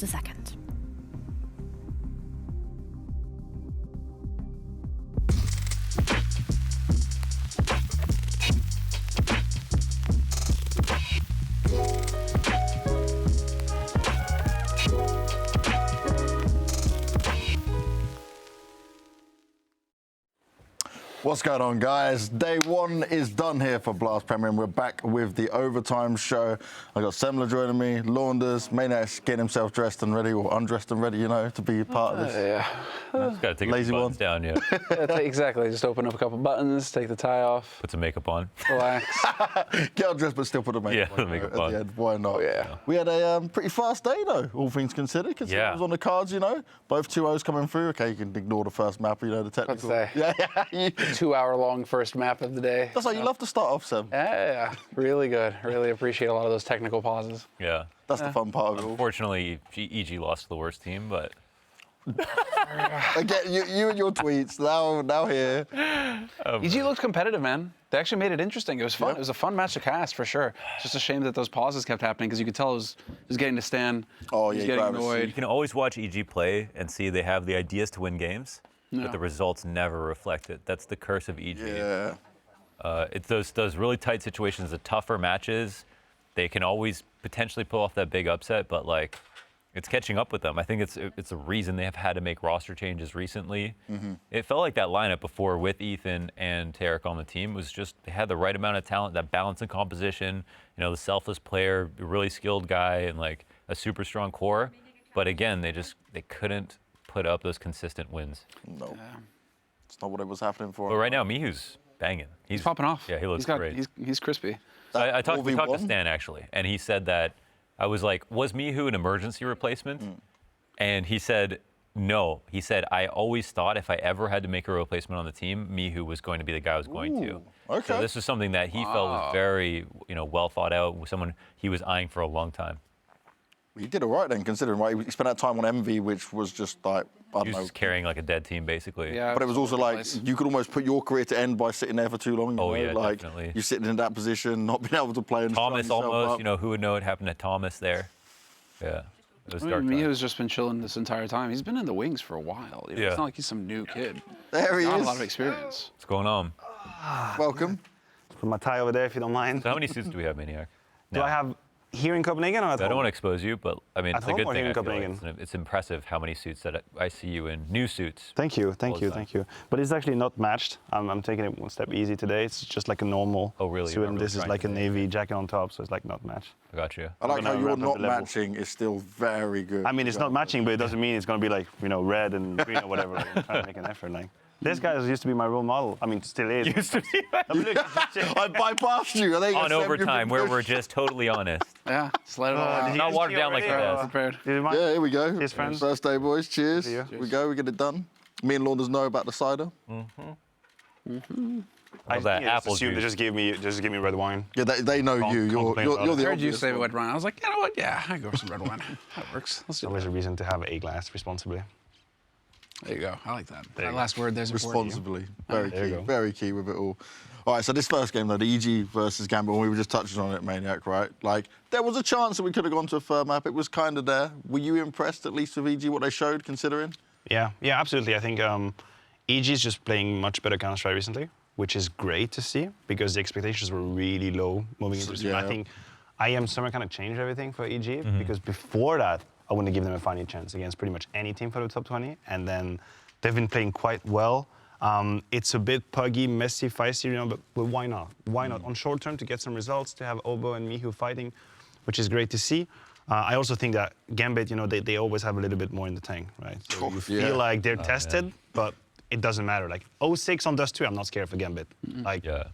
a second. What's going on, guys? Day one is done here for Blast Premier, and we're back with the overtime show. I got Semler joining me, Launders, Maniac's getting himself dressed and ready, or undressed and ready, you know, to be part of this. Yeah. Just gotta take Lazy the buttons one. down, yeah. Yeah, exactly. Just open up a couple buttons, take the tie off, Put some makeup on. relax. Get undressed, but still put the makeup Yeah, on. the makeup at on. the end. Why not? Oh, yeah. We had a pretty fast day, though, all things considered, because it was on the cards, you know. Both 2-0s coming through. Okay, you can ignore the first map, you know, the technical. Let's say. Yeah. 2-hour-long first map of the day. That's how you love to start off, Sam. Yeah, really good. Really appreciate a lot of those technical pauses. Yeah. That's the fun part of it all. Unfortunately, EG lost to the worst team, but Again, you and your tweets, now here. EG looked competitive, man. They actually made it interesting. It was fun. Yep. It was a fun match to cast, for sure. It's just a shame that those pauses kept happening, because you could tell it was getting to Stan. Oh, He was yeah, getting grab a seat. annoyed. you can always watch EG play and see they have the ideas to win games, but the results never reflect it. That's the curse of EG. Yeah. It's those really tight situations, the tougher matches, they can always potentially pull off that big upset, but like it's catching up with them. I think it's a reason they have had to make roster changes recently. It felt like that lineup before with Ethan and Tarek on the team was just, they had the right amount of talent, that balance in composition, you know, the selfless player, a really skilled guy, and like a super strong core. But again, they couldn't put up those consistent wins. No. It's not what it was happening for. But right now, Mihu's banging. He's popping off. Yeah, he looks great. He's crispy. We talked to 4v1? Stan actually, and he said that, I was like, was Mihu an emergency replacement? And he said, no. He said, I always thought if I ever had to make a replacement on the team, Mihu was going to be the guy I was going to. Okay. So this was something that he felt was very, well thought out, someone he was eyeing for a long time. He did all right then, considering, right? He spent that time on MV, which was just like, I He don't was know. just carrying like a dead team, basically. Yeah. But it was also like, Nice. you could almost put your career to end by sitting there for too long. You Oh, know? yeah, like, definitely. you're sitting in that position, not being able to play and Thomas starting yourself almost, up. who would know it happened to Thomas there? Yeah. It was dark time. Mihu's just been chilling this entire time. He's been in the wings for a while. You know? Yeah. It's not like he's some new kid. There he Got a is. lot of experience. What's going on? Welcome. Put my tie over there if you don't mind. So how many suits do we have, Maniac? Do I have here in Copenhagen or at I don't home? want to expose you, but I mean, At it's a home good or thing. here in I feel like. Copenhagen? It's impressive how many suits that I see you in. New suits. Thank you, all thank the you, time. thank you. But it's actually not matched. I'm taking it one step easy today. It's just like a normal Oh, really? suit, You're and really this is trying like a to- navy jacket on top, so it's like not matched. I got you. I like We're how gonna you're wrap up not the level. matching is still very good. I mean, it's not matching, but it doesn't mean it's gonna be like, red and green or whatever. Like, I'm trying to make an effort. Like, this guy used to be my role model. I mean, still is. Used to be I bypassed you. I think on overtime, where we're just totally honest. Yeah, just let it all out. Not watered down like already, that. Prepared. Did you mind? Yeah, here we go. Cheers, friends. First day, boys. Cheers. you. Here we go. We get it done. Me and Launders know about the cider. I that think apple assumed they juice. just give me red wine. Yeah, they know Can't you. You're complain about the it. I heard you obvious say one. red wine. I was like, you know what? Yeah, I go with some red wine. That works. Let's do Always that. a reason to have a glass responsibly. There you go. I like that. There you That go. last word there's important. Responsibly. Very There you key. go. Very key with it all. All right, so this first game, though, the EG versus Gambit, and we were just touching on it, Maniac, right? Like, there was a chance that we could have gone to a third map. It was kind of there. Were you impressed, at least, with EG, what they showed, considering? Yeah, absolutely. I think EG is just playing much better Counter-Strike recently, which is great to see because the expectations were really low moving into the season. yeah. I think IM Summer kind of changed everything for EG because before that, I wouldn't have given them a fighting chance against pretty much any team for the top 20. And then they've been playing quite well. It's a bit puggy, messy, feisty, but why not? Why not? On short term, to get some results, to have Obo and Mihu fighting, which is great to see. I also think that Gambit, they always have a little bit more in the tank, right? So you feel like they're tested, but it doesn't matter. Like 0-6 on Dust 2, I'm not scared for Gambit. Like, Yeah.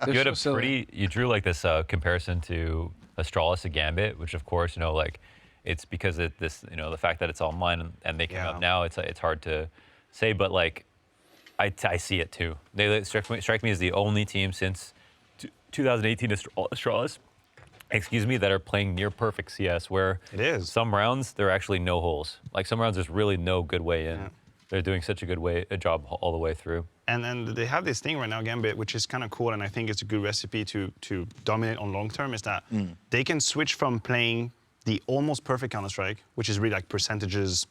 You had a you drew like this comparison to Astralis and Gambit, which of course, like it's because of this, the fact that it's online and they came up now, it's hard to say, but like I see it too. They strike me as the only team since 2018 Astralis, that are playing near perfect CS, where It is. some rounds there are actually no holes. Like some rounds there's really no good way in. Yeah. They're doing such a job all the way through. And then they have this thing right now, Gambit, which is kind of cool, and I think it's a good recipe to dominate on long term, is that they can switch from playing the almost perfect Counter-Strike, which is really like percentages,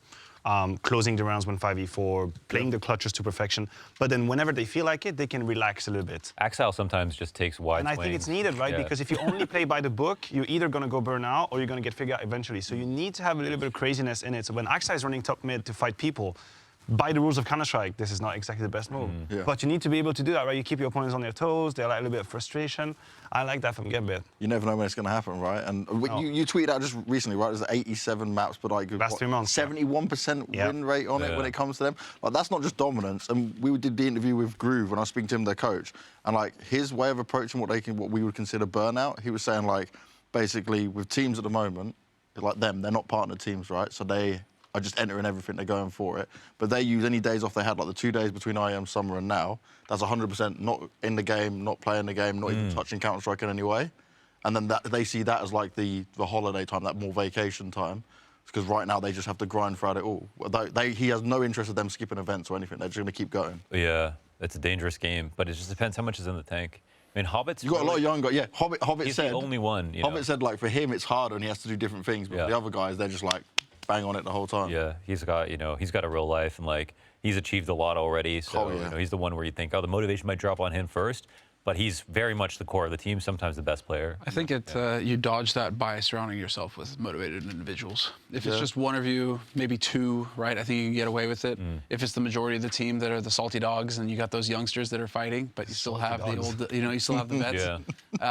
closing the rounds when 5v4, playing the clutches to perfection. But then whenever they feel like it, they can relax a little bit. Axile sometimes just takes wide And I swings. think it's needed, right? Yeah. Because if you only play by the book, you're either going to go burnout or you're going to get figured out eventually. So you need to have a little bit of craziness in it. So when Axile is running top mid to fight people, by the rules of Counter-Strike, this is not exactly the best move. Yeah. But you need to be able to do that, right? You keep your opponents on their toes. They like a little bit of frustration. I like that from Gambit. You never know when it's going to happen, right? And you tweeted out just recently, right? There's 87 maps, but like Last 3 months. 71% Yeah. win rate on it when Yeah. it comes to them. Like that's not just dominance. And we did the interview with Groove when I was speaking to him, their coach, and like his way of approaching what we would consider burnout. He was saying like basically with teams at the moment, like them, they're not partner teams, right? So they are just entering everything, they're going for it. But they use any days off they had, like the 2 days between IEM summer and now, that's 100% not in the game, not playing the game, not even touching Counter-Strike in any way. And then they see that as like the holiday time, that more vacation time. Because right now they just have to grind throughout it all. He has no interest in them skipping events or anything. They're just going to keep going. Yeah, it's a dangerous game, but it just depends how much is in the tank. I mean, Hobbit's You got a lot of young guys. Yeah, Hobbit he's said. the only one. You know? Hobbit said like for him it's harder and he has to do different things. But for the other guys, they're just like bang on it the whole time. Yeah, he's got a real life and like he's achieved a lot already. So he's the one where you think, oh, the motivation might drop on him first, but he's very much the core of the team. Sometimes the best player. I think you dodge that by surrounding yourself with motivated individuals. If it's just one of you, maybe two, right? I think you can get away with it. If it's the majority of the team that are the salty dogs, and you got those youngsters that are fighting, but you still have the old, you still have the vets.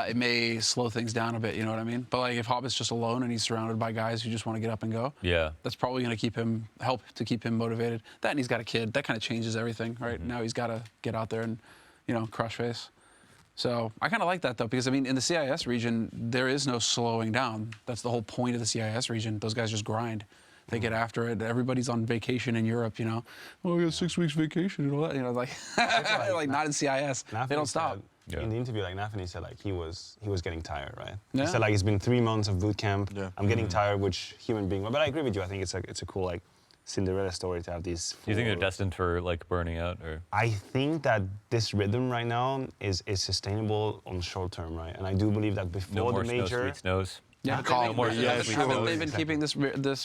It may slow things down a bit. You know what I mean? But like if Hobbit's just alone and he's surrounded by guys who just want to get up and go, that's probably going to help to keep him motivated. That and he's got a kid. That kind of changes everything, right? Now he's got to get out there and, crush face. So I kind of like that, though, because, I mean, in the CIS region, there is no slowing down. That's the whole point of the CIS region. Those guys just grind. They get after it. Everybody's on vacation in Europe, Oh, we got 6 weeks vacation and all that, like not in CIS. They don't stop. In the interview, like Nathaniel said, like he was getting tired, right? Yeah. He said like it's been 3 months of boot camp. Yeah. I'm getting tired, which human being. But I agree with you. I think it's a cool like Cinderella story to have these. Do you think they're destined for like burning out, or? I think that this rhythm right now is sustainable on short term, right? And I do believe that before No more the major. snows, snows. Yeah, No more haven't they been keeping this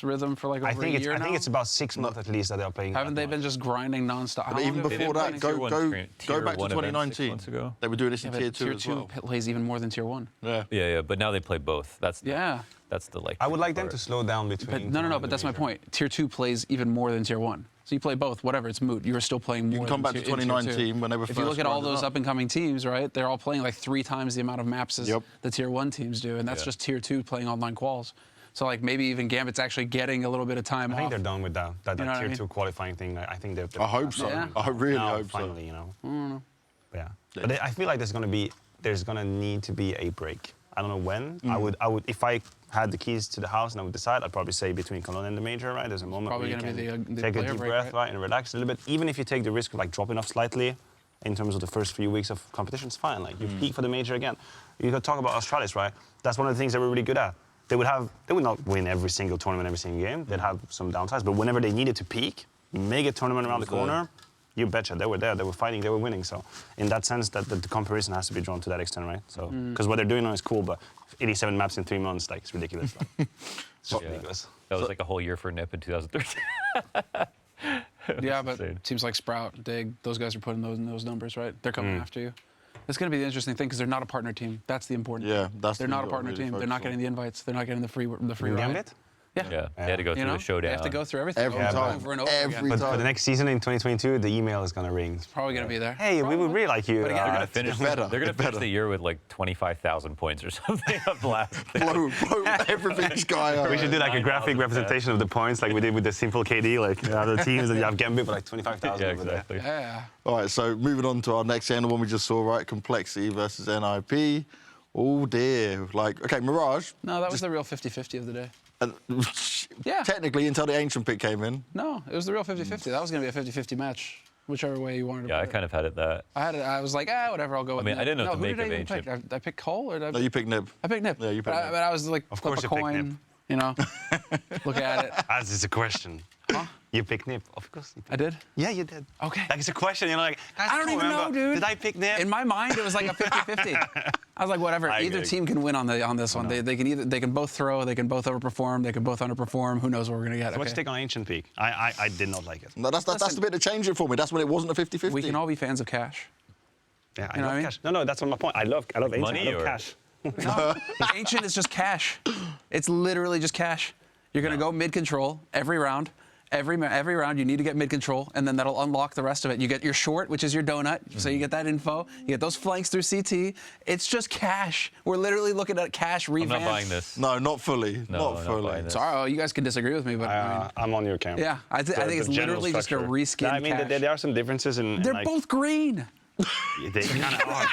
rhythm for like over a year now? I think it's about 6 months at least that they're playing. Haven't they been just grinding nonstop? How But long even have they before been that, grinding? go back to Tier 1 event 6 2019. months ago. They were doing this in Yeah, tier but 2 tier as 2 well. plays even more than tier 1. Yeah. But now they play both. That's the like. I would like them part. to slow down between. But no. But that's my point. Tier 2 plays even more than tier 1. So you play both. Whatever, it's moot. You are still playing more. You can come back to in tier 2019 when they were If first you look at all grinding those up. up and coming teams, right? They're all playing like 3 times the amount of maps as the tier 1 teams do, and that's just tier 2 playing online quals. So like maybe even Gambit's actually getting a little bit of time I off. think they're done with that You know what I tier mean? 2 qualifying thing. I think they're. I hope so. Yeah. I really now, hope finally, so. Yeah. But I feel like there's gonna need to be a break. I don't know when. I would if I had the keys to the house and I would decide, I'd probably say between Cologne and the major, right? There's a moment Probably where you gonna can be the take a player deep break, breath, right? right, and relax a little bit. Even if you take the risk of like dropping off slightly in terms of the first few weeks of competition, it's fine. Like you peak for the major again. You could talk about Astralis, right? That's one of the things they were really good at. They would not win every single tournament, every single game. They'd have some downsides, but whenever they needed to peak, mega tournament around the corner, you betcha, they were there, they were fighting, they were winning. So in that sense, that the comparison has to be drawn to that extent, right? So because what they're doing now is cool, but 87 maps in 3 months, like it's ridiculous. Like, it's just ridiculous. That was like a whole year for Nip in 2013. Yeah, but insane. teams like Sprout, Dig, those guys are putting those numbers, right? They're coming after you. It's going to be the interesting thing because they're not a partner team. That's the important Yeah, thing. that's They're the not a thing you partner gotta really team. They're not focus getting the invites. They're not getting the free ride. Gambit? Yeah, they had to go through the showdown. They have to go through everything Every over, time. over and over Every again. But time. for the next season in 2022, the email is gonna ring. Probably going to be there. Hey, we would really like you. But again, They're gonna finish. better. They're gonna It's finish better. the year with like 25,000 points or something of blast. blow everything this guy up. we should do like a 9,000 graphic representation of the points, like we did with the simple KD. Like you have the teams, and you have Gambit, but like 25,000 Yeah, over there. exactly. Yeah. All right, so moving on to our next game, the one we just saw, right? Complexity versus NIP. Oh dear. Like, okay, Mirage. No, that was the real 50-50 of the day. And Yeah. technically, until the Ancient pick came in. No, it was the real 50-50. That was going to be a 50-50 match, whichever way you wanted to Yeah, I put it. kind of had it that. I was like, whatever, I'll go with mean, Nip. I didn't know no, what to who make did I of even pick? Ancient. I picked Cole or did I No, you picked Nib. I picked Nip. Yeah, you picked but Nib. But I was like, Of flip course a you picked coin, Nip. you know, look at it. As is a question. Huh? You picked Nip, of course. You picked I did? Yeah, you did. Okay. Like it's a question, like, guys, I don't even know, remember, dude. Did I pick Nip? In my mind, it was like a 50-50. I was like, whatever. I Either agree. team can win on this one. They can both throw, they can both underperform, they can both underperform. Who knows what we're gonna get? So what's your take on Ancient Peak? I did not like it. No, that's the bit that changed it for me. That's when it wasn't a 50-50. We can all be fans of cash. Yeah, I You know love what I mean? cash. No, that's not my point. I love Ancient. Money I love or- cash. No, Ancient is just cash. It's literally just cash. You're gonna go mid control every round. Every round you need to get mid control, and then that'll unlock the rest of it. You get your short, which is your donut, so you get that info. You get those flanks through CT. It's just cash. We're literally looking at cash I'm revamp. not buying this. No, not fully. No, not not fully. buying this. Sorry, you guys can disagree with me, but I mean, I'm on your camp. yeah, I think it's The general literally just a structure. reskin I mean, cash. there are some differences in. They're like, both green. They kind of are.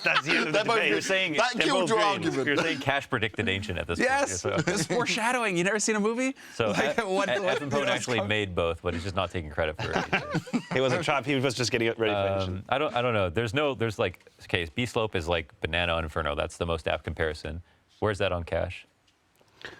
That's the end of the both- debate. You're saying That they're killed both your green. argument. you're saying cash predicted Ancient at this Yes, point. it's foreshadowing. You never seen a movie? So Like, what- Evan actually made both, but he's just not taking credit for it. He was a trap. He was just getting it ready for Ancient. I don't know. There's like, okay, B slope is like Banana Inferno. That's the most apt comparison. Where's that on cash?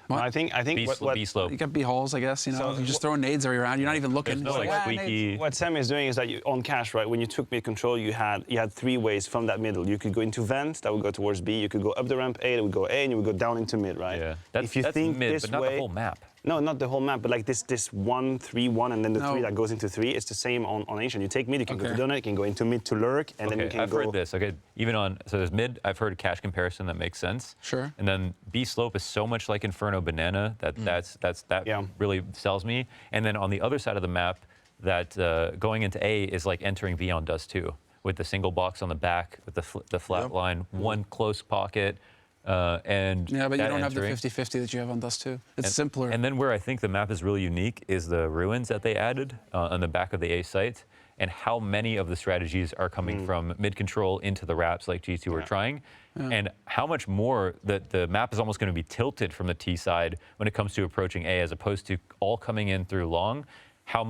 What? I think what B slope. You got B holes, I guess. You know, So you're just throwing nades every round. You're not even looking. There's no It's like "Ah, squeaky. nades." What Sam is doing is that on cash, right? When you took mid control, you had 3 ways from that middle. You could go into vent, that would go towards B. You could go up the ramp A, that would go A, and you would go down into mid, right? Yeah, if you that's think mid, this but not way, the whole map. No, not the whole map, but like this 1, 3, 1, and then the No. 3 that goes into 3. It's the same on Ancient. You take mid, you can go to Okay. donut, you can go into mid to lurk, and then you Okay, can I've go. heard this. Okay, even on so there's mid. I've heard cash comparison that makes sense. Sure. And then B slope is so much like Inferno Banana that that Yeah. really sells me. And then on the other side of the map, that going into A is like entering B on Dust 2 with the single box on the back with the flat line, one close pocket, and Yeah, but you that don't have the entering. 50-50 that you have on Dust 2. It's simpler. And then where I think the map is really unique is the ruins that they added on the back of the A site, and how many of the strategies are coming from mid control into the wraps like G2 are trying, and how much more the map is almost going to be tilted from the T side when it comes to approaching A, as opposed to all coming in through long. How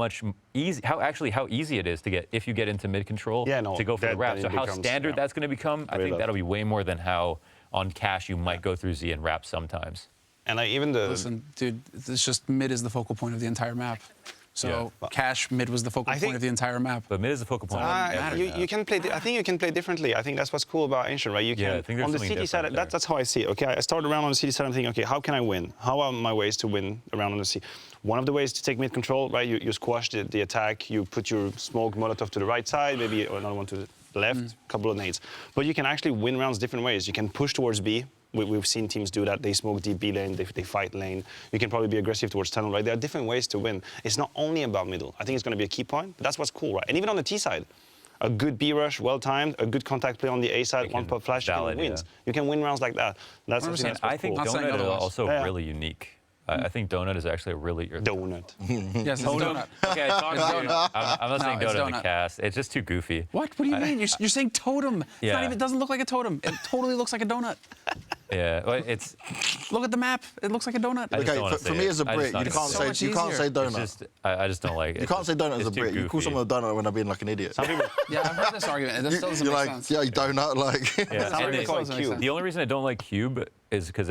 easy it is to get if you get into mid control to go for the wrap. then So it how becomes- standard that's going to become, I think tough. that'll be way more than how on cash you might go through Z and wrap sometimes. And like even the. Listen, dude, it's just mid is the focal point of the entire map. So cash mid was the focal I point think- of the entire map. But mid is the focal point. of every map. You can play. I think you can play differently. I think that's what's cool about Ancient, right? You can Yeah, I think there's on the something city side. different there. That's how I see it. Okay, I started around on the city side. I'm thinking, okay, how can I win? How are my ways to win around on the city? One of the ways to take mid control, right? You squash the attack. You put your smoke Molotov to the right side, maybe another one to the left. Couple of nades. But you can actually win rounds different ways. You can push towards B. We've seen teams do that. They smoke deep B lane, they fight lane. You can probably be aggressive towards tunnel, right? There are different ways to win. It's not only about middle. I think it's going to be a key point, but that's what's cool, right? And even on the T side, a good B rush, well timed, a good contact play on the A side, one pop flash, you can win. You can win rounds like that. That's I think that's what's I think cool. Not saying Donut is otherwise. also Yeah. really unique. I think Donut is actually a really Donut. Yes, it's donut. Okay, I'm not saying it's Donut in donut. the cast. It's just too goofy. What? What do you mean? You're saying totem. It's Yeah. not even, it doesn't look like a totem. It totally looks like a donut. Yeah, well, it's Look at the map. It looks like a donut. I just Okay, don't wanna for say me it. as a I Brit, just not you gonna can't so say much you can't say easier. It's donut. just I just don't like it. You can't say donut as a It's too Brit. You call goofy. someone a donut when they're being like an idiot. Some people, Yeah, I've heard this argument. It still doesn't You're make like, sense. yeah, you donut, like. Yeah, some and people call it doesn't make cube. sense. the only reason I don't like cube is because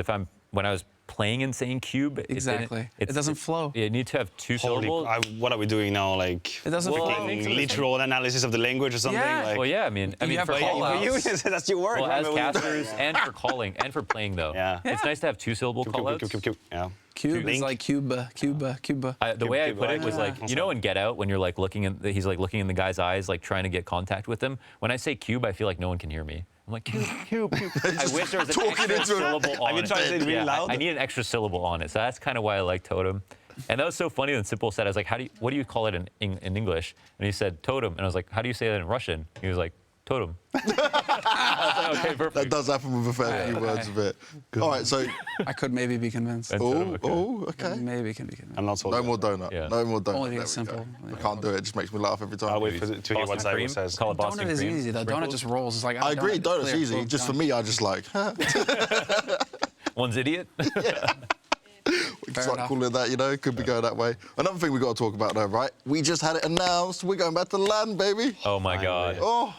when I was playing and saying cube, Exactly. It doesn't flow. You need to have two holy, syllables. what are we doing now? Like It doesn't Well, flow. I think so. literal analysis of the language or something? Yeah. Like, Well, yeah, I mean, You have for call call outs. for you, that's your word. well, right? as But when- casters and for calling and for playing though, Yeah. it's nice to have two syllable Cube, call cube, outs. cube, cube, cube. Yeah. Cube is Link. like cube. The way I cube, put it right? was like, you know, in Get Out when you're like looking in, he's like looking in the guy's eyes, like trying to get contact with him. When I say cube, I feel like no one can hear me. I'm like cube, cube, cube. I wish there was an talking extra into it. syllable on you it. tried to say it really Yeah, loud? I need an extra syllable on it, so that's kind of why I like totem. And that was so funny when Simple said, I was like, what do you call it in English? And he said totem, and I was like, how do you say that in Russian? He was like, totem. I was like, okay, perfect. That does happen with a fair few words of it. All right, so, I could maybe be convinced. okay. Maybe can be convinced. I'm not sold. No yet. more donut. Yeah. No more donut. Only There it's we go. simple. I can't do it. It just makes me laugh every time. I'll wait to hear what Boston cream? Cyber says. Call it Boston Donut is cream. easy though. Donut just rolls. It's like I agree, donut's clear, easy. boom, Just for done. me, I just like, One's idiot. we can Fair start enough. calling it that, you know, could be going that way. Another thing we got to talk about though, right? We just had it announced. We're going back to LAN, baby. Oh my God. Oh,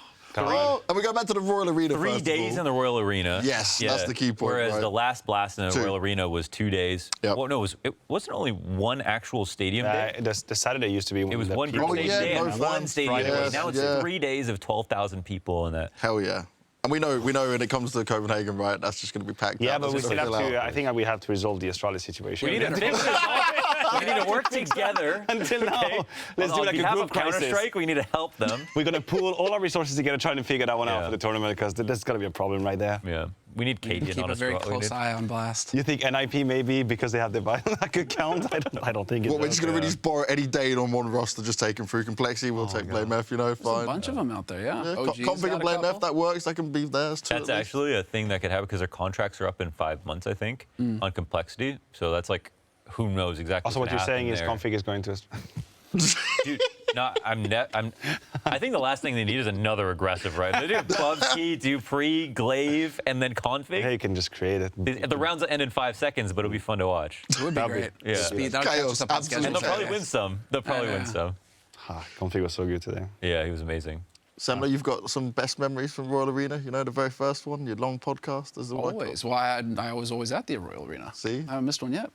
and we go back to the Royal Arena. 3 first of days all. in the Royal Arena. Yes, that's the key point, Whereas right? the last blast in the 2. Royal Arena was 2 days. Yep. Well, no, it wasn't only one actual stadium day. The Saturday used to be It was one people- group Oh, stadium yeah, day no and one fans. stadium day. Yes, Now it's yeah. 3 days of 12,000 people in that. Hell yeah. And we know when it comes to Copenhagen, right? That's just going to be packed. Yeah, out. but we That's still gonna have fill to. out. I think we have to resolve the Astralis situation. We need to work together. Until now, Okay? let's do On like a behalf group of crisis. Counter-Strike, we need to help them. We're gonna pool all our resources together, trying to figure that one out Yeah. for the tournament, because there's gonna be a problem right there. Yeah. We need Cajun Keep on a us. very close eye on Blast. You think NIP maybe because they have the like account? I don't think it. What, we're does. just going to really just borrow Eddie Dane on one roster, just take him through complexity. We'll take blameF, you know, There's a fine. bunch of them out there, yeah. Yeah, OG's config and got a blameF, couple. that works. That can be theirs too. That's at least. actually a thing that could happen because their contracts are up in 5 months, I think, on complexity. So that's like, who knows exactly. Also, what you're saying is there. config is going to. Dude, no, I think the last thing they need is another aggressive, right? They do Bubzkji, Dupree, Glaive, and then config. Hey, you can just create it. The rounds end in 5 seconds, but it'll be fun to watch. It would be great. Yeah. Speed, that'll catch Chaos, us up on absolute schedule. And they'll probably chaos. win some. They'll probably win Yeah. some. Config was so good today. Yeah, he was amazing. Semler, you've got some best memories from Royal Arena. You know, the very first one, your long podcast. As the Always. Well, I was always at the Royal Arena. See? I haven't missed one yet.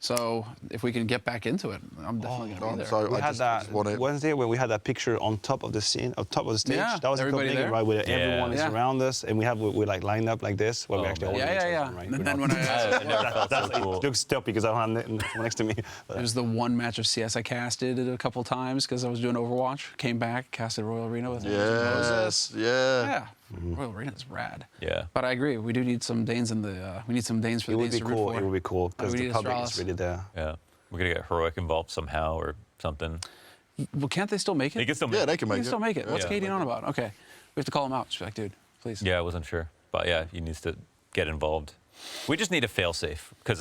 So if we can get back into it, I'm definitely going to be there. So We I had just that want it. Wednesday where we had that picture on top of the scene, on top of the stage. Yeah, That was in everybody Copenhagen, there. right? Where Yeah. everyone is Yeah. around us, and we're like lined up like this, where we Oh, actually man. all Yeah, know each yeah, other, yeah. right? And We're then not- when I never felt so It cool. looks dope because I don't have someone next to me. It was the one match of CS I casted it a couple times because I was doing Overwatch. Came back, casted Royal Arena with Moses. Yes, yeah. Yeah, Royal Arena is rad. Yeah. But I agree, we do need some Danes in the. We need some Danes for It the would Danes be to root cool. for. It would be cool because we the need public Astralis. is really there. Yeah. We're going to get Heroic involved somehow or something. Well, can't they still make it? They can still Yeah, make they can They make can it. still make it. What's Yeah. Katie on about? Okay, we have to call him out. Just be like, dude, please. Yeah, I wasn't sure. But yeah, he needs to get involved. We just need a fail-safe because,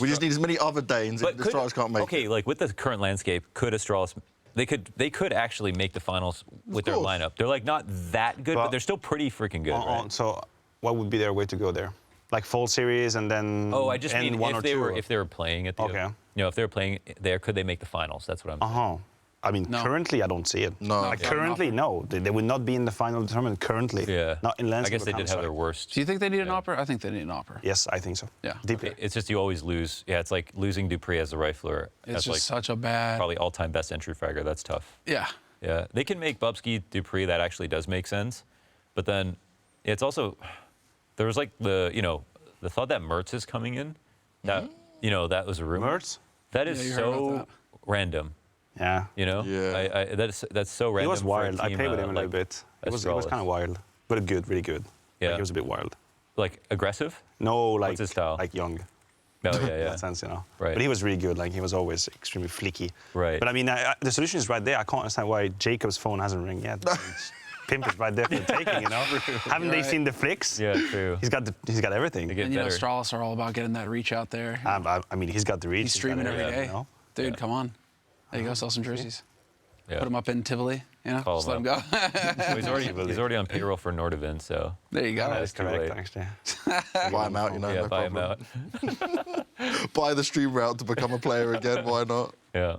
We just need as many other Danes if the Astralis can't make okay, it. like with the current landscape, could Astralis? They could actually make the finals with their course. lineup. They're like not that good, but But- they're still pretty freaking good, right? So, what would be their way to go there? Like full series and then. Oh, I just end mean one or if they two, were or- if they were playing at the Okay. you know, if they were playing there, could they make the finals? That's what I'm saying. I mean, No. currently I don't see it. No. Like, Yeah. currently, no. They would not be in the final tournament currently. Yeah. Not in I landscape. guess they or did have their Counter-Strike. worst. Do you think they need an opera? I think they need an opera. Yes, I think so. Yeah. Deeply. It's just you always lose. Yeah, it's like losing Dupree as the rifler. It's That's just like such a bad. probably all-time best entry fragger. That's tough. Yeah. Yeah, they can make Bubzkji Dupree. That actually does make sense. But then it's also there was like the thought that Mertz is coming in. That that was a rumor. Mertz? That is Yeah, you heard about so that. random. Yeah. You know. Yeah. That's so random. He was for a wild. I team, played with him a little like bit. It was Astralis. kind of wild, but good, really good. Yeah. Like, he was a bit wild. Like aggressive. No, like his style? like young. Oh yeah, In yeah. that sense, Right. But he was really good. Like he was always extremely flicky. Right. But I mean, the solution is right there. I can't understand why Jacob's phone hasn't ring yet. Pimp is right there for the taking. Haven't they Right. seen the flicks? Yeah, true. He's got everything. They get And better. Astralis are all about getting that reach out there. I mean, he's got the reach. He's streaming got every day. everything, Dude, come on. There you go, sell some jerseys. Yeah. Put him up in Tivoli, Call just let him him go. Well, he's already on payroll for Nordavin, so There you go. That is too correct, late. actually. Buy him out, yeah, no buy him problem. out. Buy the stream route to become a player again. Why not? Yeah.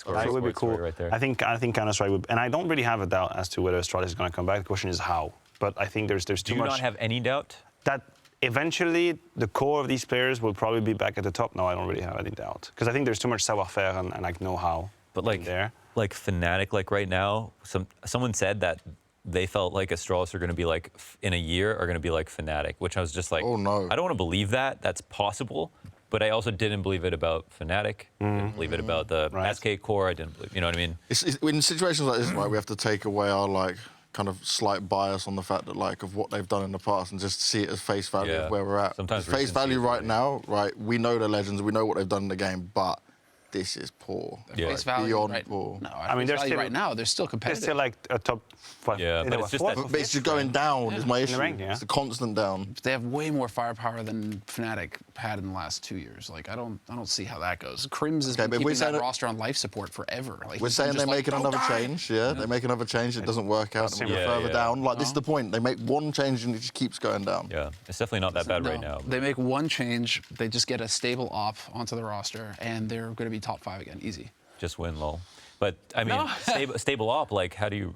That would be Sports cool. story right there. I think Counter-Strike would, and I don't really have a doubt as to whether Astralis is going to come back. The question is how. But I think there's Do too you much not have any doubt? that eventually the core of these players will probably be back at the top. No, I don't really have any doubt because I think there's too much savoir-faire and like know-how. But like there. like Fnatic, like right now, someone said that they felt like Astralis are going to be like in a year are going to be like Fnatic, which I was just like, Oh, no. I don't want to believe that. That's possible, but I also didn't believe it about Fnatic. Didn't believe it about the Right. SK core. I didn't believe, you know what I mean? It's in situations like this, right, we have to take away our like kind of slight bias on the fact that like of what they've done in the past and just see it as face value Yeah. of where we're at. Sometimes face recency value is right really- now, right? We know they're legends, we know what they've done in the game, but this is poor. Yeah. Face value Beyond right, poor. No, I mean, they're they're still- right now. They're still They're competitive. still like a top 5. Yeah, but it's just that- But it's just going down is my issue. ranking, yeah. It's a constant down. They have way more firepower than Fnatic had in the last 2 years. Like I don't see how that goes. Crims has Okay, been but we're keeping saying that that- roster on life support forever. Like, We're he's saying just they're like, making "Don't another die!" change, yeah? They make another change, it doesn't work out, and we're Yeah, further yeah. down. Like, this is No. the point. They make one change and it just keeps going down. Yeah, it's definitely not that bad right No, now. They make one change, they just get a stable op onto the roster, and they're going to be top 5 again, easy. Just win, lol. But I mean, No. stable op. Like, how do you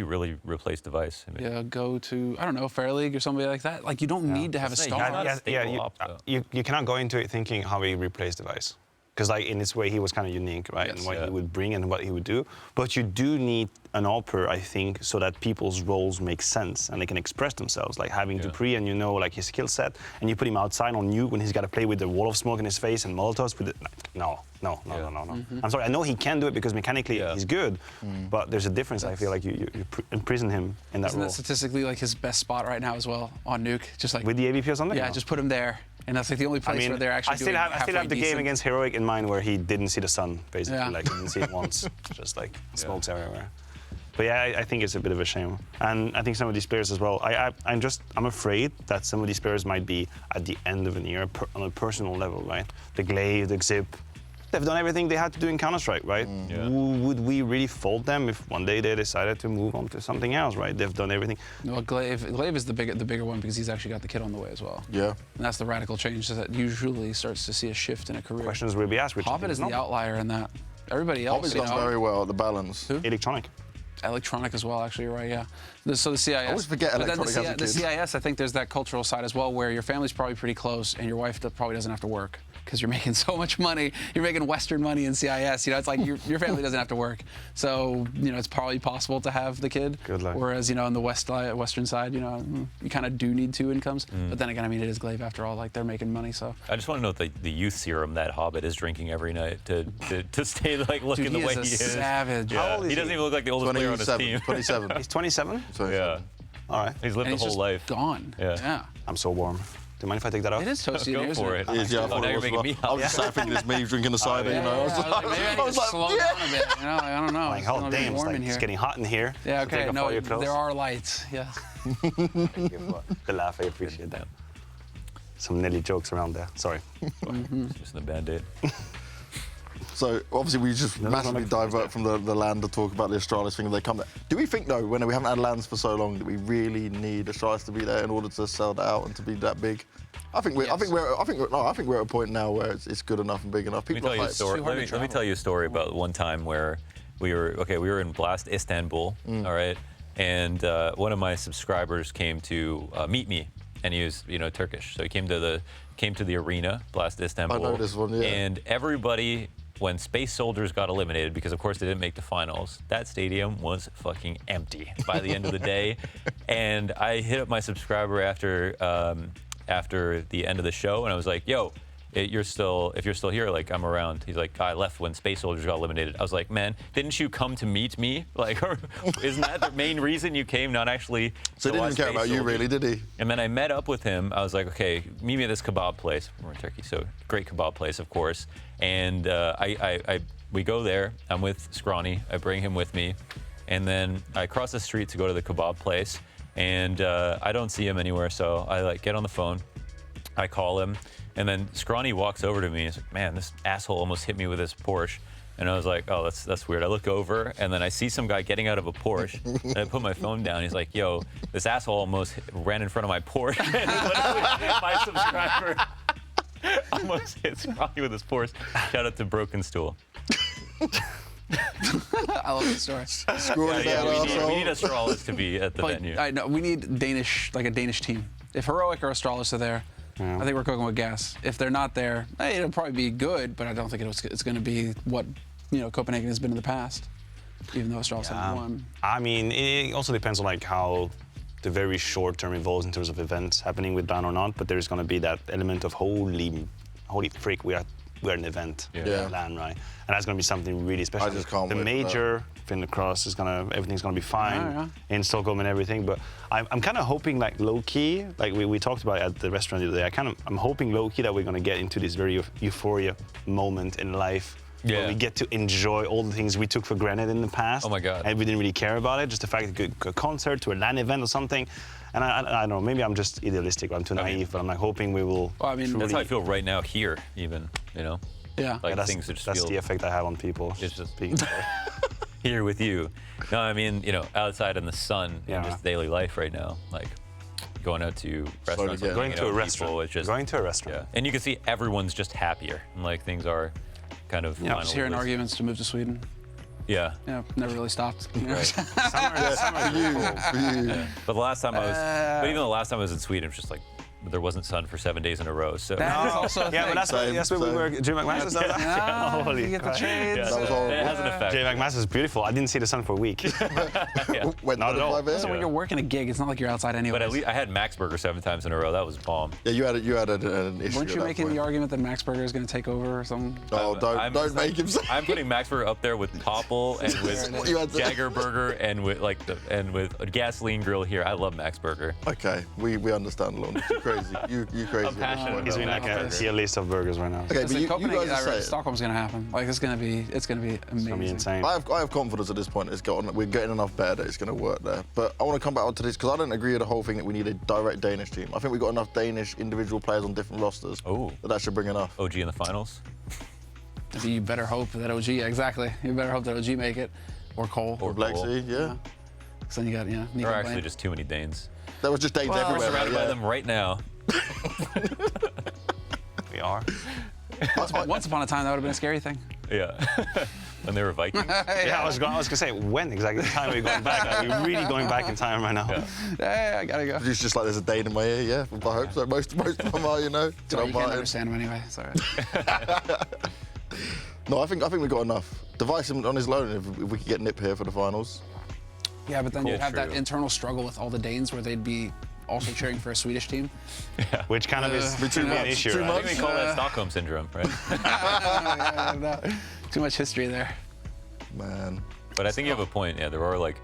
really replace Device? I mean, Yeah, go to I don't know Fair League or somebody like that. Like you don't need to have a That's star. not- not a stable op, though. you cannot go into it thinking how we replace Device. because like in this way he was kind of unique, right? Yes. And what Yeah. he would bring and what he would do. But you do need an AWPer, I think, so that people's roles make sense and they can express themselves. Like having Dupree and you know like his skill set, and you put him outside on you when he's got to play with the wall of smoke in his face and Molotovs with it. No. I'm sorry. I know he can do it because mechanically he's good, but there's a difference. I feel like you imprison him in that Isn't role. that statistically like his best spot right now as well on Nuke? Just like With the AVP or something? yeah, No? just put him there, and that's like the only place where they're actually I still doing have halfway the game decent. against Heroic in mind where he didn't see the sun, basically. Yeah. Like he didn't see it once, just like smokes everywhere. But yeah, I think it's a bit of a shame, and I think some of these players as well. I'm afraid that some of these players might be at the end of an era on a personal level, right? The Glaive, the Xip. They've done everything they had to do in Counter-Strike, right? Yeah. Would we really fault them if one day they decided to move on to something else, right? They've done everything. No, Glaive is the bigger one because he's actually got the kid on the way as well. Yeah. And that's the radical change that usually starts to see a shift in a career. Questions will be asked. Which I Hobbit think is not. the outlier in that. Everybody else, Hobbit's you done know, very well at the balance. Who? Electronic. Electronic as well, actually, you're right, yeah. So the CIS. I always forget But then Electronic has a the kid. CIS, I think there's that cultural side as well where your family's probably pretty close and your wife probably doesn't have to work because you're making so much money. You're making Western money in CIS. You know, it's like your family doesn't have to work. So, you know, it's probably possible to have the kid. Good luck. Whereas, you know, on the Western side, you know, you kind of do need 2 incomes. But then again, I mean, it is Glaive after all. Like, they're making money, so. I just want to know the youth serum that Hobbit is drinking every night to stay like looking Dude, the he way is a he is. savage. Yeah. How old is he doesn't he? even look like the oldest player on his 27. team. 27. He's 27? Yeah, All right. he's lived And the he's whole just life. gone. Yeah. I'm so warm. Do you mind if I take that off? It is toasty in Go here, isn't for it? it. It is, yeah, I Oh, thought now it you're was making well. me I was just sat thinking it's me drinking the cider, you know. I was Yeah, like, maybe I need I was to like, slow yeah. down a bit. You know, I don't know. Like, It's oh, gonna be damn, warm it's, in it's here. getting hot in here. Yeah, So take okay. off No, all your clothes. there are lights. Yes. Thank you for the laugh. I appreciate that. Some Nelly jokes around there. Sorry. Just a band-aid. So obviously we just No, massively that's not divert from the LAN to talk about the Astralis thing. They come there. Do we think though, when we haven't had LANs for so long, that we really need Astralis to be there in order to sell that out and to be that big? I think we're Yes. at a point now where it's good enough and big enough. Let me People tell are you a hyped. story. too hard to Let me travel. tell you a story about one time where we were in BLAST Istanbul, all right, and one of my subscribers came to meet me, and he was Turkish, so he came to the arena, BLAST Istanbul. I know this one, yeah. And everybody, when Space Soldiers got eliminated, because of course they didn't make the finals, that stadium was fucking empty by the end of the day. And I hit up my subscriber after the end of the show, and I was like, yo, if you're still here, like, I'm around. He's like, I left when Space Soldiers got eliminated. I was like, man, didn't you come to meet me? Like, isn't that the main reason you came, not actually So he to didn't watch even care Space about you, Soldiers? really, did he? And then I met up with him. I was like, okay, meet me at this kebab place. We're in Turkey, so great kebab place, of course. And we go there. I'm with Scrawny. I bring him with me. And then I cross the street to go to the kebab place. And I don't see him anywhere, so I get on the phone. I call him. And then Scrawny walks over to me. He's like, man, this asshole almost hit me with his Porsche. And I was like, oh, that's weird. I look over, and then I see some guy getting out of a Porsche. And I put my phone down. He's like, yo, this asshole almost ran in front of my Porsche. And literally, my subscriber almost hit Scrawny with his Porsche. Shout out to Broken Stool. I love the story. Screwing Yeah, that we need arsehole. Astralis to be at the But venue. I know we need a Danish team. If Heroic or Astralis are there, I think we're cooking with gas. If they're not there, it'll probably be good, but I don't think it's going to be what Copenhagen has been in the past. Even though Astralis haven't won. I mean, it also depends on like how the very short term evolves in terms of events happening with LAN or not. But there's going to be that element of holy frick, we're an event, Yeah. LAN, right? And that's going to be something really special. I just can't the wait for major Finland Cross everything's going to be fine Yeah. in Stockholm and everything. But I'm kind of hoping, like low key, like we talked about at the restaurant the other day. I'm hoping low key that we're going to get into this very euphoria moment in life. Yeah. Where we get to enjoy all the things we took for granted in the past. Oh my God. And we didn't really care about it. Just the fact that we could go to a concert, to a LAN event or something. And I don't know, maybe I'm just idealistic or I'm too naive, but I'm like hoping we will. Well, I mean, truly, That's how I feel right now here, even, Yeah. Like that's, things that just that's feel the effect I have on people. It's just- being here with you. No, I mean, outside in the sun Yeah. in just daily life right now, like going out to restaurants, again. and going hanging to out a with restaurant. people, it's just, Going to a restaurant. yeah. And you can see everyone's just happier, and like things are kind of. Yeah, Just finally hearing loose. arguments to move to Sweden. Yeah. Yeah, never really stopped. For you. But the last time I was, but even the last time I was in Sweden, it was just like there wasn't sun for 7 days in a row. So That is also a Yeah, thing. but that's what we were. Jay McMaster's done that. Ah, Holy you get the crap. trades. That was horrible. it has an effect. Jay McMaster's beautiful. I didn't see the sun for a week. Went Not at all. 25 here? So when you're working a gig, it's not like you're outside anyway. But at least I had Max Burger 7 times in a row. That was bomb. Yeah, you had an issue. Weren't at you that making point. the argument that Max Burger is going to take over or something? Oh, don't make him say. I'm putting Max Burger up there with Popple and What you had with to- Jagger Burger and with with a gasoline grill here. I love Max Burger. Okay, we understand, Lon. You're crazy. You crazy. I'm passionate He's doing about like a Max tier list of burgers right now. Okay, but Listen, you Copenhagen, guys are saying. Stockholm's going to happen. Like it's going to be amazing. It's gonna be insane. I have confidence at this point. We're getting enough better that it's going to work there. But I want to come back onto this because I don't agree with the whole thing that we need a direct Danish team. I think we've got enough Danish individual players on different rosters. Oh. That should bring enough. OG in the finals. You better hope that OG, exactly. You better hope that OG make it, or Cole. Or Bubzkji, yeah. So then you got, There Nico are actually Blame. just too many Danes. There was just Danes Well, We're everywhere. surrounded yeah. by them right now. We are. Once upon a time, that would have been a scary thing. Yeah. When they were Vikings. Yeah, I was gonna say when exactly the time we're going back. Like, we're really going back in time right now. Hey, I gotta go. It's just like there's a Dane in my ear, yeah. I hope so. Most of them are, you know. So you can't Martin. understand him anyway. Sorry. No, I think we've got enough. Device him on his loan if we could get Nip here for the finals. Yeah, but then Cool, you'd have that true. internal struggle with all the Danes where they'd be also cheering for a Swedish team. Which kind of is Be too an much. issue, Too right? I much. think we call that Stockholm syndrome, right? Too much history there. Man. But I think you have a point. Yeah, there are like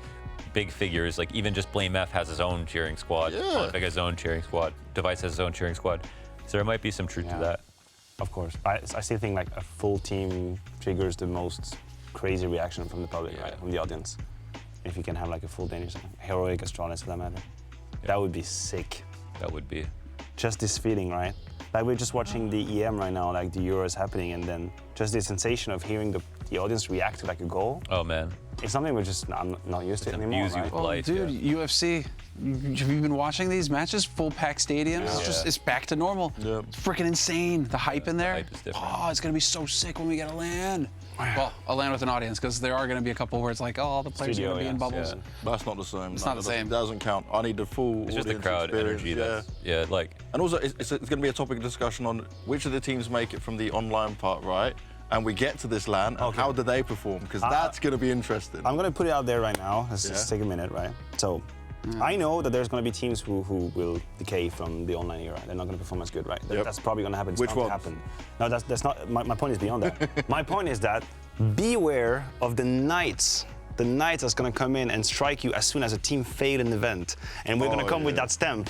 big figures. Like even just blameF has his own cheering squad. Yeah. Config has his own cheering squad. Device has his own cheering squad. So there might be some truth to Yeah. that. Of course. I still think like a full team triggers the most crazy reaction from the public, Yeah. right? From the audience. If you can have like a full Danish, heroic Astralis for that matter. That would be sick. That would be. Just this feeling, right? Like we're just watching the EM right now, like the Euros happening, and then just the sensation of hearing the audience react to like a goal. Oh man. It's something we're just I'm not used to It's anymore, imbues you right? with Well, life. dude, yeah. UFC. Have you been watching these matches? Full pack stadiums. It's just it's back to normal. Yeah. It's freaking insane. The hype in there. hype is different. Oh, it's gonna be so sick when we get a LAN. Well, a LAN with an audience, because there are gonna be a couple where it's like, oh, all the players Studio, are gonna be in yes, bubbles. yeah. That's not the same. It's not the same. It doesn't count. I need the full It's just the audience crowd experience, energy. yeah. That's yeah, like And also, it's going to be a topic of discussion on which of the teams make it from the online part, right? And we get to this LAN, and Okay. how do they perform? Because that's going to be interesting. I'm gonna put it out there right now. Let's just Yeah. take a minute, right? So, I know that there's gonna be teams who will decay from the online era. They're not gonna perform as good, right? Yep. That's probably gonna happen. It's Which bound to ones? happen. No, that's not. My point is beyond that. My point is that beware of the knights. The knights that's gonna come in and strike you as soon as a team failed an event, and we're gonna Oh, come with yeah. that stamp.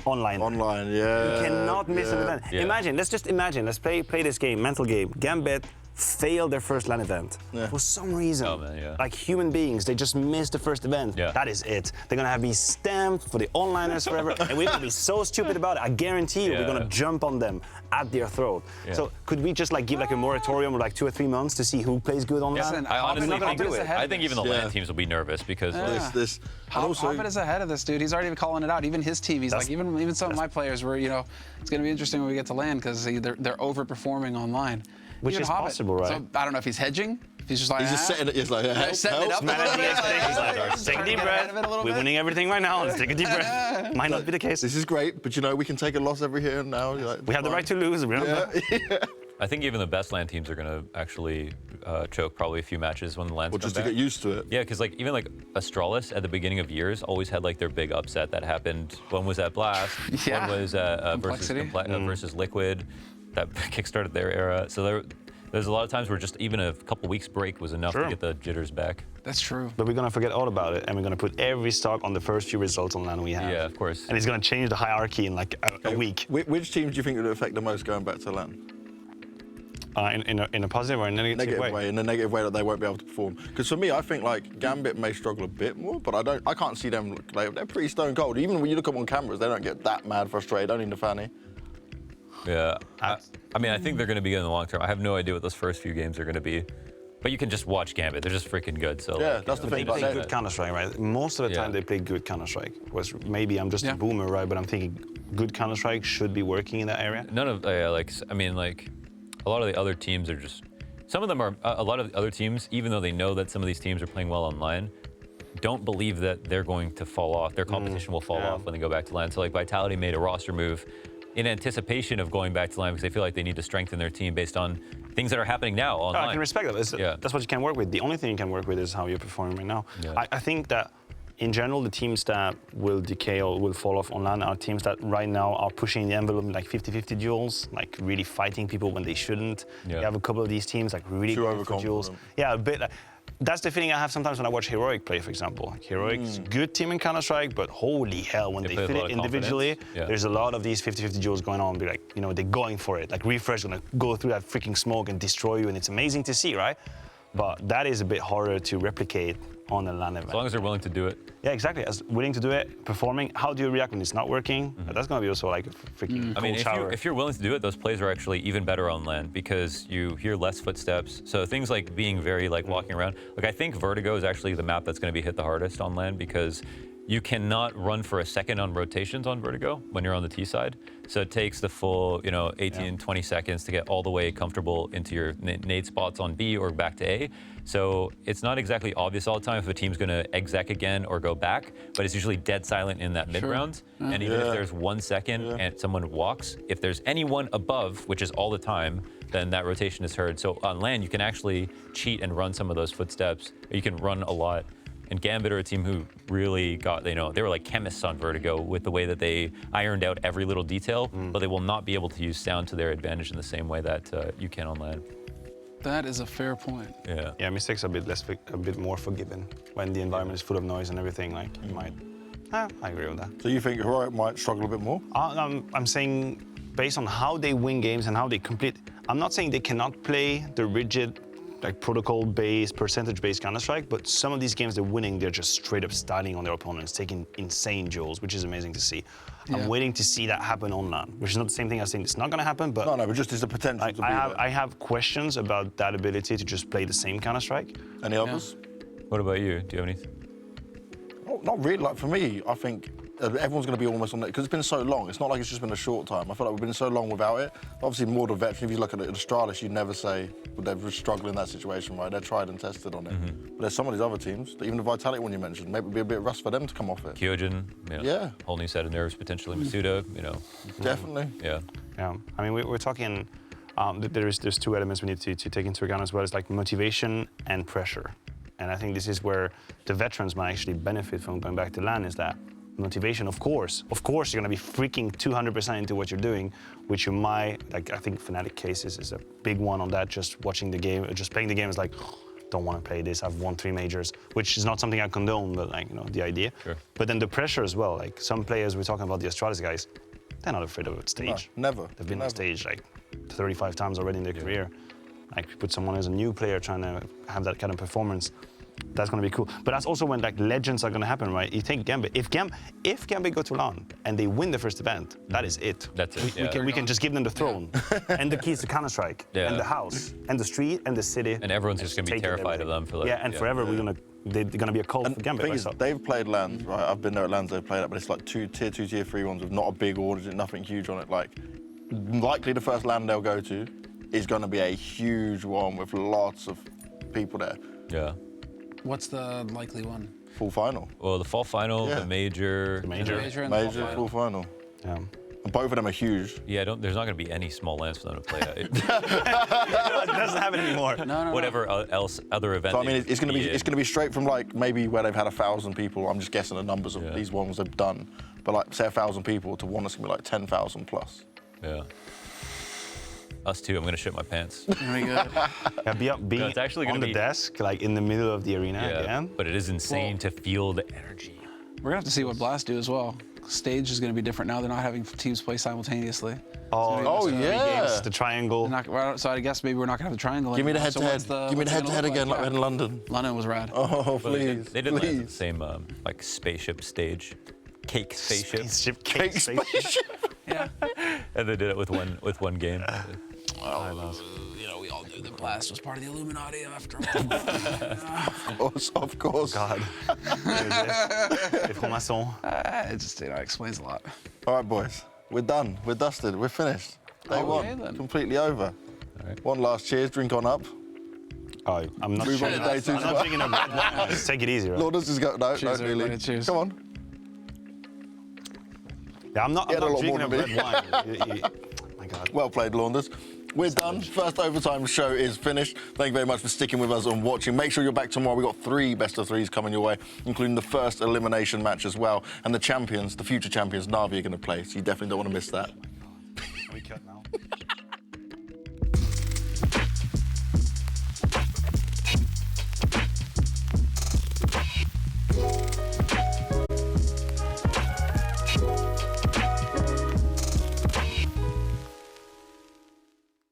Online. Online, yeah. You cannot miss an yeah. event. Yeah. Imagine, let's just imagine, let's play this game, mental game. Gambit failed their first LAN event. Yeah. For some reason, Oh, man, yeah. like human beings, they just missed the first event. Yeah. That is it. They're gonna have me stamped for the onliners forever, and we're gonna be so stupid about it. I guarantee you, we're Yeah. gonna jump on them at their throat. Yeah. So could we just like give like a moratorium of like 2 or 3 months to see who plays good online? Listen, I Hobbit honestly is think, ahead I of think this. even the Yeah. LAN teams will be nervous because like, This, and also, Hobbit is ahead of this, dude. He's already calling it out. Even his team, he's That's- like, even some of my players were, it's going to be interesting when we get to LAN because they're overperforming online. Which Even is Hobbit. possible, right? So I don't know if he's hedging. If he's just like, he's just setting it. He's like, help, setting it help. up a little bit. He's like, Just take a trying to deep get ahead of it a breath. little We're bit. winning everything right now. Let's take a deep breath. Might not be the case. This is great, but we can take a loss every here and now. You're like, We have the right to lose. Remember? Yeah. I think even the best LAN teams are going to actually choke probably a few matches when the LANs Well, come just to back. get used to it. Yeah, because like even like Astralis at the beginning of years always had like their big upset that happened. One was at Blast. Yeah. One was Complexity. versus Liquid. That kickstarted their era. So there's a lot of times where just even a couple weeks break was enough Sure. to get the jitters back. That's true. But we're gonna forget all about it, and we're gonna put every stock on the first few results on LAN we have. Yeah, of course. And it's gonna change the hierarchy in like a week. Which teams do you think would affect the most going back to LAN? In a positive or a negative, Negative way, in a negative way that they won't be able to perform. Because for me, I think like Gambit may struggle a bit more, but I can't see them. Like, they're pretty stone cold. Even when you look up on cameras, they don't get that mad frustrated. Don't need the fanny. Yeah. I mean, I think they're going to be good in the long term. I have no idea what those first few games are going to be. But you can just watch Gambit. They're just freaking good. So Yeah, like, that's the They thing. play But good Counter-Strike, right? Most of the time Yeah. they play good Counter-Strike. Was maybe I'm just Yeah. a boomer, right? But I'm thinking good Counter-Strike should be working in that area. None of I mean like a lot of the other teams are just some of them are a lot of the other teams, even though they know that some of these teams are playing well online, don't believe that they're going to fall off. Their competition will fall off when they go back to LAN. So like Vitality made a roster move in anticipation of going back to LAN because they feel like they need to strengthen their team based on things that are happening now online. I can respect that. That's what you can work with. The only thing you can work with is how you're performing right now. Yeah. I think that in general, the teams that will decay or will fall off on LAN are teams that right now are pushing the envelope in like 50-50 duels, like really fighting people when they shouldn't. Yeah. You have a couple of these teams like really good for duels. Yeah, a bit like, that's the feeling I have sometimes when I watch Heroic play, for example. Heroic's good team in Counter-Strike, but holy hell, when they fit it individually, there's a lot of these 50-50 duels going on. Be like, you know, they're going for it. Like Refresh gonna go through that freaking smoke and destroy you, and it's amazing to see, right? But that is a bit harder to replicate on a LAN event. As long as they're willing to do it. Yeah, exactly. As willing to do it, performing. How do you react when it's not working? That's gonna be also like a freaking cold shower. If you're willing to do it, those plays are actually even better on LAN because you hear less footsteps. So things like being very like walking around. Like I think Vertigo is actually the map that's going to be hit the hardest on LAN because you cannot run for a second on rotations on Vertigo when you're on the T side. So it takes the full, 18, 20 seconds to get all the way comfortable into your nade spots on B or back to A. So it's not exactly obvious all the time if a team's going to exec again or go back, but it's usually dead silent in that mid round. And even if there's 1 second and someone walks, if there's anyone above, which is all the time, then that rotation is heard. So on LAN, you can actually cheat and run some of those footsteps. You can run a lot. And Gambit are a team who really got, they were like chemists on Vertigo with the way that they ironed out every little detail, but they will not be able to use sound to their advantage in the same way that you can on LAN. That is a fair point. Yeah. Yeah, mistakes are a bit more forgiven when the environment is full of noise and everything. Like you might. I agree with that. So you think Heroic might struggle a bit more? I'm saying based on how they win games and how they complete. I'm not saying they cannot play the rigid, like protocol-based, percentage-based Counter-Strike, but some of these games they're winning, they're just straight up styling on their opponents, taking insane duels, which is amazing to see. I'm waiting to see that happen on LAN, which is not the same thing as saying it's not going to happen, but No, but just as the potential to be there. I have questions about that ability to just play the same Counter-Strike. Any others? What about you? Do you have anything? Oh, not really. Like for me, I think everyone's going to be almost on it because it's been so long. It's not like it's just been a short time. I feel like we've been so long without it. Obviously, more the veteran. If you look at Astralis, you'd never say they're struggling in that situation, right? They're tried and tested on it. But there's some of these other teams, even the Vitality one you mentioned, maybe it'd be a bit rust for them to come off it. Kyojin, whole new set of nerves potentially. Masuda, Definitely. Yeah. Yeah, I mean, we're talking. There's two elements we need to take into account as well. It's like motivation and pressure, and I think this is where the veterans might actually benefit from going back to LAN. Is that motivation? Of course, you're gonna be freaking 200% into what you're doing, which you might like. I think Fnatic cases is a big one on that. Just watching the game, just playing the game is like, don't want to play this. I've won 3 majors, which is not something I condone, but like the idea. Sure. But then the pressure as well. Like some players, we're talking about the Astralis guys. They're not afraid of a stage. No, never. They've been on stage like 35 times already in their career. Like put someone as a new player trying to have that kind of performance, that's going to be cool. But that's also when like legends are going to happen, right? You think Gambit. If Gambit go to LAN and they win the first event, that is it. That's it. We can just give them the throne and the keys to Counter-Strike and the house and the street and the city. And everyone's just going to be terrified of them for like. Yeah, and forever they're going to be a cult for Gambit. Thing is, they've played LANs, right? I've been there at LANs, they've played it, but it's like tier 2, tier 3 ones with not a big audience, nothing huge on it. Like, likely the first LAN they'll go to is going to be a huge one with lots of people there. Yeah. What's the likely one? Full final. Well, the fall final, the major. The major and the Major, full full final. Yeah. And both of them are huge. Yeah, there's not going to be any small lands for them to play at. It doesn't happen anymore. No. Whatever else other event. So I mean, it's going to be straight from like maybe where they've had 1,000 people. I'm just guessing the numbers of these ones they've done, but like say 1,000 people to one that's going to be like 10,000 plus. Yeah. Us too. I'm going to shit my pants. Very good. Yeah, being it's actually on gonna the be- desk, like in the middle of the arena again. But it is insane to feel the energy. We're gonna have to see what BLAST do as well. Stage is gonna be different now. They're not having teams play simultaneously. Oh yeah. Games, the triangle. So I guess maybe we're not gonna have the triangle. Give me the anymore. head-to-head. Give me the head-to-head again, like we had in London. London was rad. Oh Well, please, they did land at the please. same like spaceship stage, cake spaceship, Cake spaceship. Yeah. and they did it with one game. We all knew that BLAST was part of the Illuminati after all. Of course. God. Les francs-maçons. It just explains a lot. All right, boys. We're done. We're dusted. We're finished. Day Okay, one. then. Completely over. All right. One last cheers. Drink on up. Oh, I'm not, Move on to day two. I'm not drinking a red wine. Just take it easy, right? Launders just go, no, Cheers, no, really. everybody, cheers. Come on. Yeah, I'm not He had a lot drinking more a than red me. wine. Oh my God. Well played, Launders. We're done. First overtime show is finished. Thank you very much for sticking with us and watching. Make sure you're back tomorrow. We've got 3 best of 3s coming your way, including the first elimination match as well. And the champions, the future champions, Na'Vi, are going to play, so you definitely don't want to miss that.